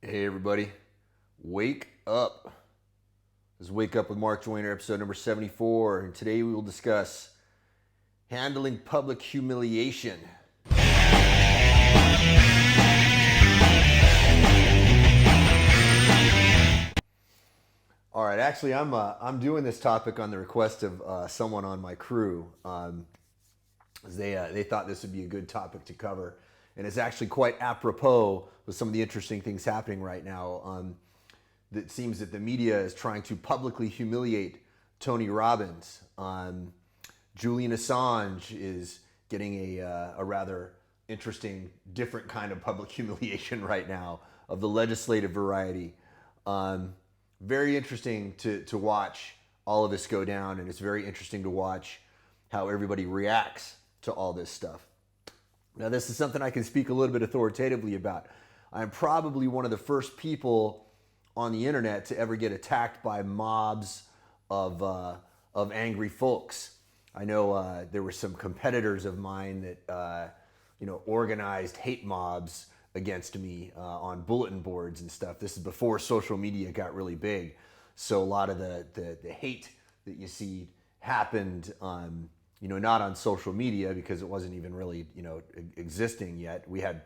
Hey everybody, wake up. This is Wake Up with Mark Joyner, episode number 74, and today we will discuss handling public humiliation. All right, actually, I'm doing this topic on the request of someone on my crew. They thought this would be a good topic to cover, and it's actually quite apropos with some of the interesting things happening right now. It seems that the media is trying to publicly humiliate Tony Robbins. Julian Assange is getting a rather interesting, different kind of public humiliation right now of the legislative variety. Very interesting to watch all of this go down, and it's very interesting to watch how everybody reacts to all this stuff. Now, this is something I can speak a little bit authoritatively about. I'm probably one of the first people on the internet to ever get attacked by mobs of angry folks. I know there were some competitors of mine that organized hate mobs against me on bulletin boards and stuff. This is before social media got really big, so a lot of the hate that you see happened not on social media because it wasn't even really existing yet. We had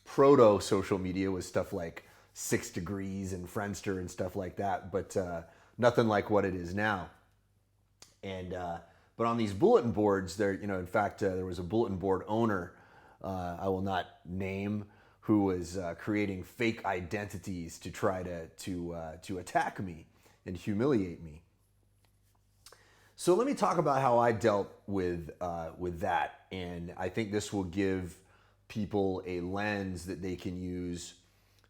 proto social media with stuff like 6 Degrees and Friendster and stuff like that, but nothing like what it is now. And but on these bulletin boards, there in fact there was a bulletin board owner, I will not name, who was creating fake identities to try to attack me and humiliate me. So let me talk about how I dealt with that, and I think this will give people a lens that they can use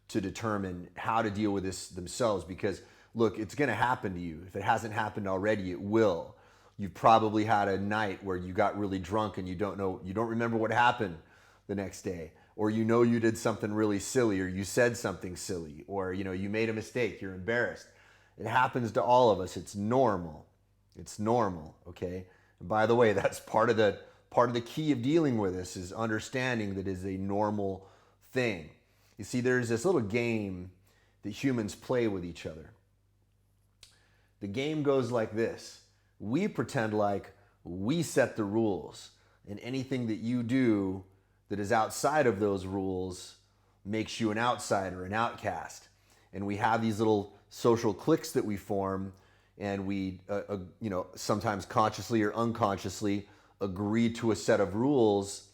to determine how to deal with this themselves. Because look, it's going to happen to you. If it hasn't happened already, it will. You've probably had a night where you got really drunk and you don't remember what happened the next day, or you did something really silly, or you said something silly, or you made a mistake, you're embarrassed. It happens to all of us. It's normal. It's normal, okay? And by the way, that's part of the key of dealing with this, is understanding that it is a normal thing. You see, there's this little game that humans play with each other. The game goes like this. We pretend like we set the rules, and anything that you do that is outside of those rules makes you an outsider, an outcast. And we have these little social cliques that we form, and we, sometimes consciously or unconsciously agree to a set of rules,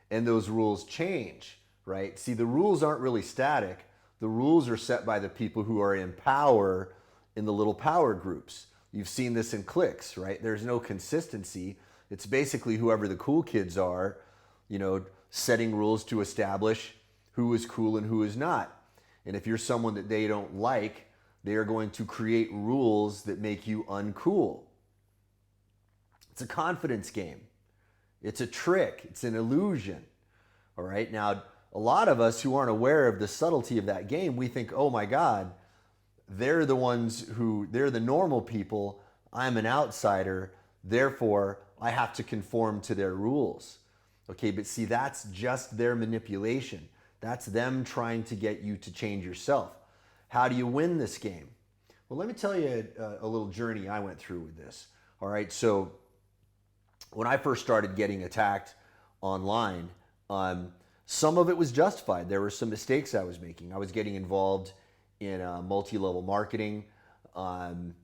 and those rules change, right? See, the rules aren't really static. The rules are set by the people who are in power in the little power groups. You've seen this in cliques, right? There's no consistency. It's basically whoever the cool kids are, setting rules to establish who is cool and who is not. And if you're someone that they don't like, they are going to create rules that make you uncool. It's a confidence game. It's a trick. It's an illusion. All right. Now, a lot of us who aren't aware of the subtlety of that game, we think, oh my God, they're the normal people. I'm an outsider. Therefore, I have to conform to their rules. Okay, but see, that's just their manipulation. That's them trying to get you to change yourself. How do you win this game? Well, let me tell you a little journey I went through with this. All right, so when I first started getting attacked online, some of it was justified. There were some mistakes I was making. I was getting involved in multi-level marketing. I'm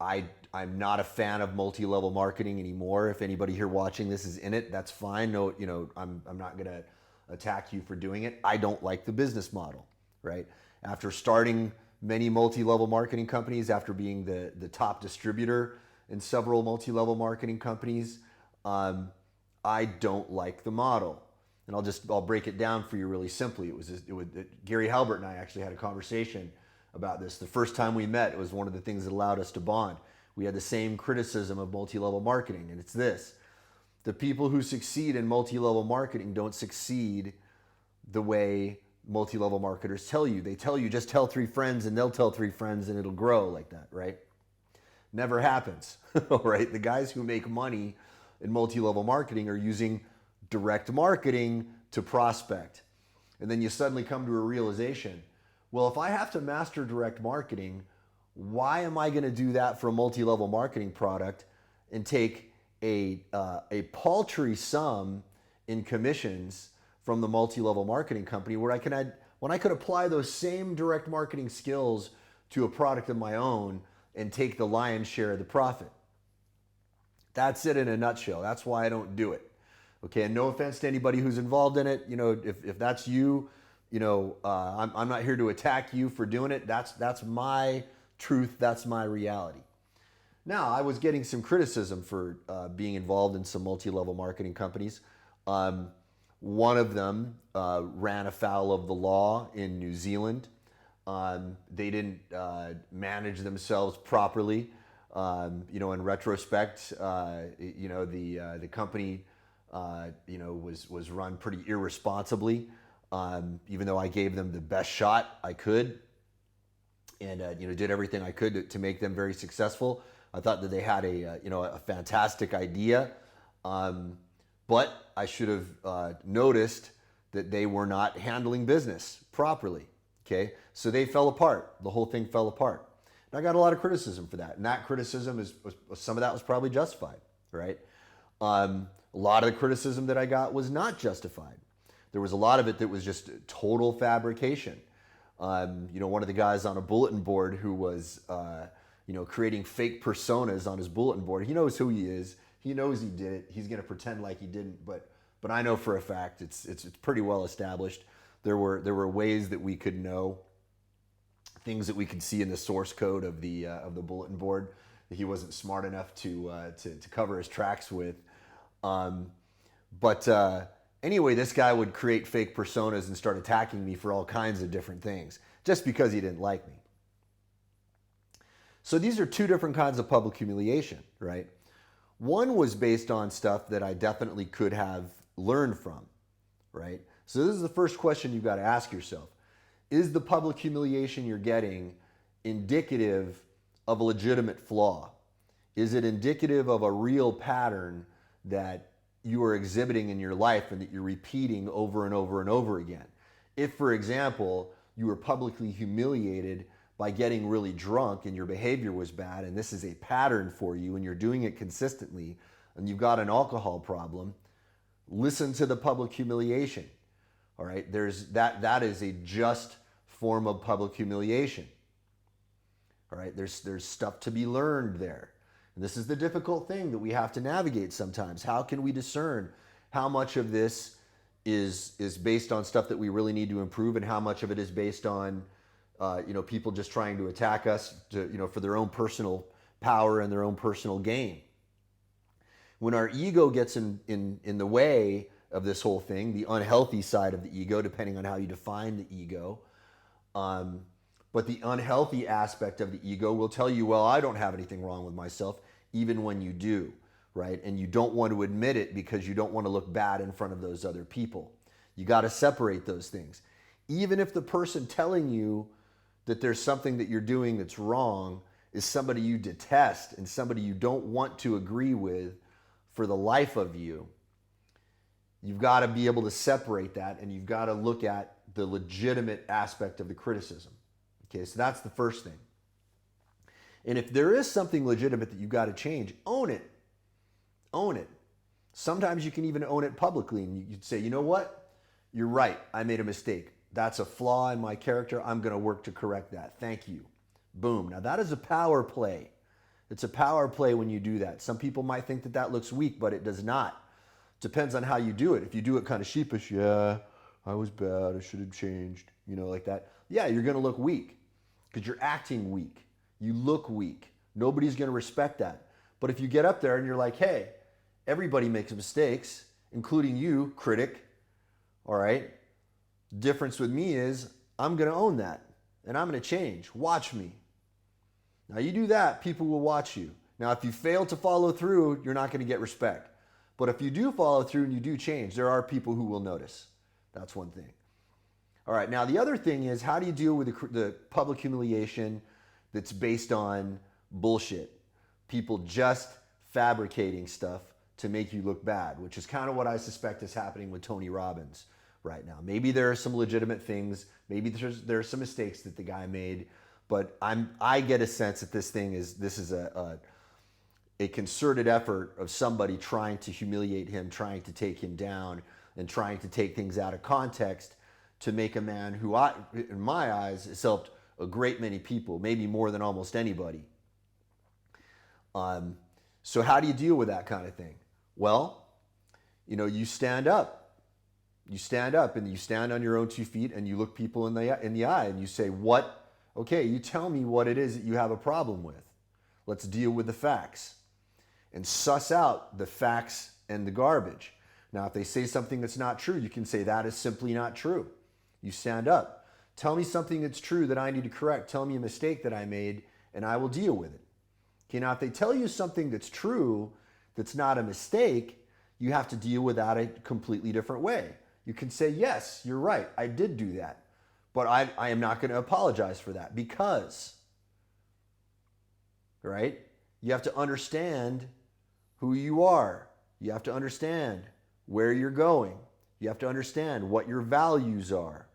not a fan of multi-level marketing anymore. If anybody here watching this is in it, that's fine. No, I'm not going to attack you for doing it. I don't like the business model, right? After starting many multi-level marketing companies, after being the top distributor in several multi-level marketing companies, I don't like the model. And I'll break it down for you really simply. Gary Halbert and I actually had a conversation about this. The first time we met, it was one of the things that allowed us to bond. We had the same criticism of multi-level marketing, and it's this. The people who succeed in multi-level marketing don't succeed the way multi-level marketers tell you. They tell you just tell 3 friends and they'll tell 3 friends and it'll grow like that, right? Never happens, all right? The guys who make money in multi-level marketing are using direct marketing to prospect. And then you suddenly come to a realization, well, if I have to master direct marketing, why am I going to do that for a multi-level marketing product and take a paltry sum in commissions from the multi-level marketing company where when I could apply those same direct marketing skills to a product of my own and take the lion's share of the profit? That's it in a nutshell. That's why I don't do it. Okay, and no offense to anybody who's involved in it. If that's you, I'm not here to attack you for doing it. That's my truth. That's my reality. Now, I was getting some criticism for being involved in some multi-level marketing companies. One of them ran afoul of the law in New Zealand. They didn't manage themselves properly. In retrospect, the company, was run pretty irresponsibly. Even though I gave them the best shot I could, and did everything I could to make them very successful. I thought that they had a fantastic idea, but I should have noticed that they were not handling business properly. Okay, so they fell apart. The whole thing fell apart. And I got a lot of criticism for that, and that criticism some of that was probably justified, right? A lot of the criticism that I got was not justified. There was a lot of it that was just total fabrication. One of the guys on a bulletin board who was, creating fake personas on his bulletin board. He knows who he is. He knows he did it. He's going to pretend like he didn't, but I know for a fact it's pretty well established. There were ways that we could know, things that we could see in the source code of the bulletin board that he wasn't smart enough to cover his tracks with. Anyway, this guy would create fake personas and start attacking me for all kinds of different things just because he didn't like me. So these are two different kinds of public humiliation, right? One was based on stuff that I definitely could have learned from, right? So this is the first question you've got to ask yourself. Is the public humiliation you're getting indicative of a legitimate flaw? Is it indicative of a real pattern that you are exhibiting in your life and that you're repeating over and over and over again? If, for example, you were publicly humiliated by getting really drunk and your behavior was bad, and this is a pattern for you and you're doing it consistently, and you've got an alcohol problem, listen to the public humiliation. All right, that is a just form of public humiliation. All right, there's stuff to be learned there. And this is the difficult thing that we have to navigate sometimes. How can we discern how much of this is based on stuff that we really need to improve, and how much of it is based on people just trying to attack us for their own personal power and their own personal gain? When our ego gets in the way of this whole thing, the unhealthy side of the ego, depending on how you define the ego, but the unhealthy aspect of the ego will tell you, well, I don't have anything wrong with myself, even when you do, right? And you don't want to admit it because you don't want to look bad in front of those other people. You got to separate those things. Even if the person telling you that there's something that you're doing that's wrong is somebody you detest and somebody you don't want to agree with for the life of you, you've got to be able to separate that, and you've got to look at the legitimate aspect of the criticism. Okay, so that's the first thing. And if there is something legitimate that you've got to change, own it. Own it. Sometimes you can even own it publicly, and you'd say, you know what? You're right. I made a mistake. That's a flaw in my character. I'm going to work to correct that. Thank you. Boom. Now that is a power play. It's a power play when you do that. Some people might think that that looks weak, but it does not. Depends on how you do it. If you do it kind of sheepish, yeah, I was bad, I should have changed, like that. Yeah, you're going to look weak because you're acting weak. You look weak. Nobody's going to respect that. But if you get up there and you're like, hey, everybody makes mistakes, including you, critic, all right? The difference with me is I'm going to own that, and I'm going to change. Watch me. Now, you do that, people will watch you. Now, if you fail to follow through, you're not going to get respect. But if you do follow through and you do change, there are people who will notice. That's one thing. All right, now the other thing is, how do you deal with the public humiliation that's based on bullshit? People just fabricating stuff to make you look bad, which is kind of what I suspect is happening with Tony Robbins. right now. Maybe there are some legitimate things. Maybe there are some mistakes that the guy made, but I get a sense that this is a concerted effort of somebody trying to humiliate him, trying to take him down, and trying to take things out of context to make a man who, in my eyes, has helped a great many people, maybe more than almost anybody. So how do you deal with that kind of thing? Well, you stand up. You stand up and you stand on your own 2 feet and you look people in the eye and you say, what? Okay, you tell me what it is that you have a problem with. Let's deal with the facts and suss out the facts and the garbage. Now, if they say something that's not true, you can say that is simply not true. You stand up. Tell me something that's true that I need to correct. Tell me a mistake that I made and I will deal with it. Okay, now if they tell you something that's true, that's not a mistake, you have to deal with that a completely different way. You can say, yes, you're right, I did do that, but I am not going to apologize for that because, right? You have to understand who you are. You have to understand where you're going. You have to understand what your values are.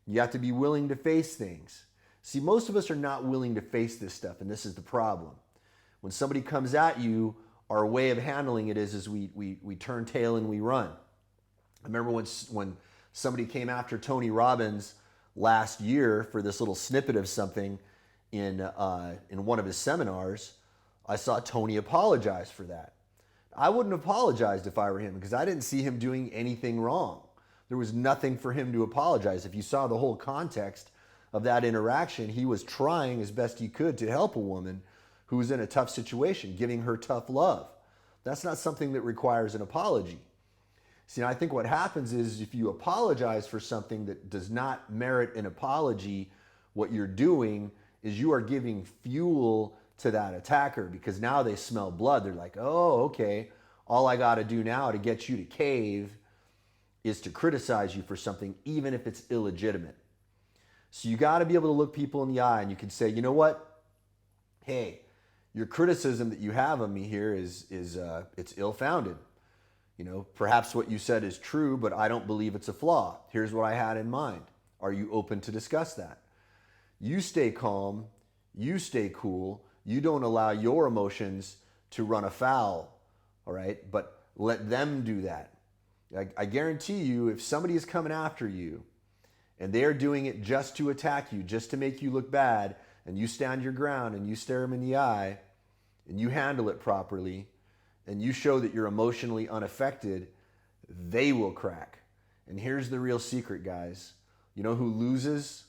You have to be willing to face things. See, most of us are not willing to face this stuff, and this is the problem. When somebody comes at you, our way of handling it is we turn tail and we run. I remember when somebody came after Tony Robbins last year for this little snippet of something in one of his seminars, I saw Tony apologize for that. I wouldn't have apologized if I were him because I didn't see him doing anything wrong. There was nothing for him to apologize. If you saw the whole context of that interaction, he was trying as best he could to help a woman who was in a tough situation, giving her tough love. That's not something that requires an apology. See, I think what happens is if you apologize for something that does not merit an apology, what you're doing is you are giving fuel to that attacker because now they smell blood. They're like, oh, okay, all I got to do now to get you to cave is to criticize you for something, even if it's illegitimate. So you got to be able to look people in the eye and you can say, you know what? Hey, your criticism that you have of me here is it's ill-founded. Perhaps what you said is true, but I don't believe it's a flaw. Here's what I had in mind. Are you open to discuss that? You stay calm. You stay cool. You don't allow your emotions to run afoul, all right? But let them do that. I guarantee you, if somebody is coming after you and they're doing it just to attack you, just to make you look bad, and you stand your ground and you stare them in the eye and you handle it properly and you show that you're emotionally unaffected, they will crack. And here's the real secret, guys. You know who loses?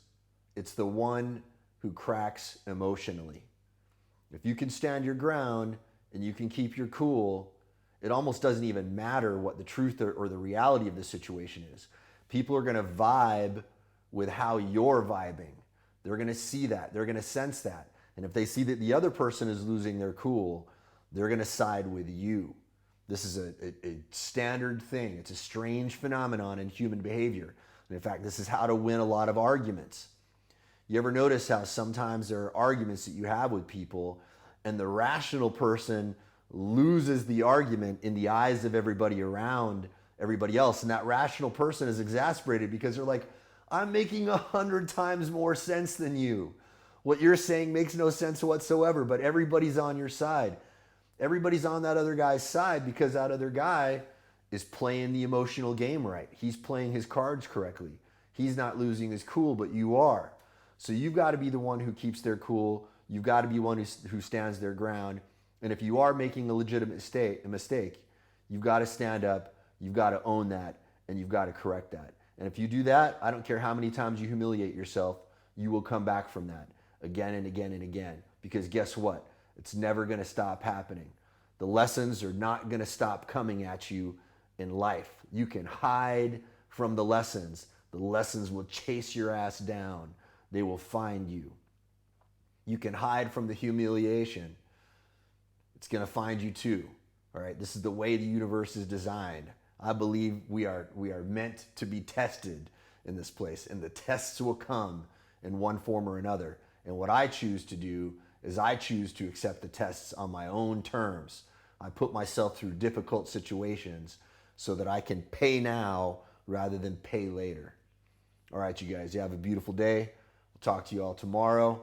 It's the one who cracks emotionally. If you can stand your ground and you can keep your cool, it almost doesn't even matter what the truth or the reality of the situation is. People are going to vibe with how you're vibing. They're going to see that. They're going to sense that. And if they see that the other person is losing their cool, they're going to side with you. This is a standard thing. It's a strange phenomenon in human behavior. And in fact, this is how to win a lot of arguments. You ever notice how sometimes there are arguments that you have with people and the rational person loses the argument in the eyes of everybody around everybody else. And that rational person is exasperated because they're like, I'm making 100 times more sense than you. What you're saying makes no sense whatsoever, but everybody's on your side. Everybody's on that other guy's side because that other guy is playing the emotional game right. He's playing his cards correctly. He's not losing his cool, but you are. So you've got to be the one who keeps their cool. You've got to be one who stands their ground. And if you are making a legitimate mistake, you've got to stand up, you've got to own that, and you've got to correct that. And if you do that, I don't care how many times you humiliate yourself, you will come back from that again and again and again. Because guess what? It's never going to stop happening. The lessons are not going to stop coming at you in life. You can hide from the lessons. The lessons will chase your ass down. They will find you. You can hide from the humiliation. It's going to find you too. All right, this is the way the universe is designed. I believe we are meant to be tested in this place, and the tests will come in one form or another. And what I choose to do is I choose to accept the tests on my own terms. I put myself through difficult situations so that I can pay now rather than pay later. All right, you guys, you have a beautiful day. We'll talk to you all tomorrow.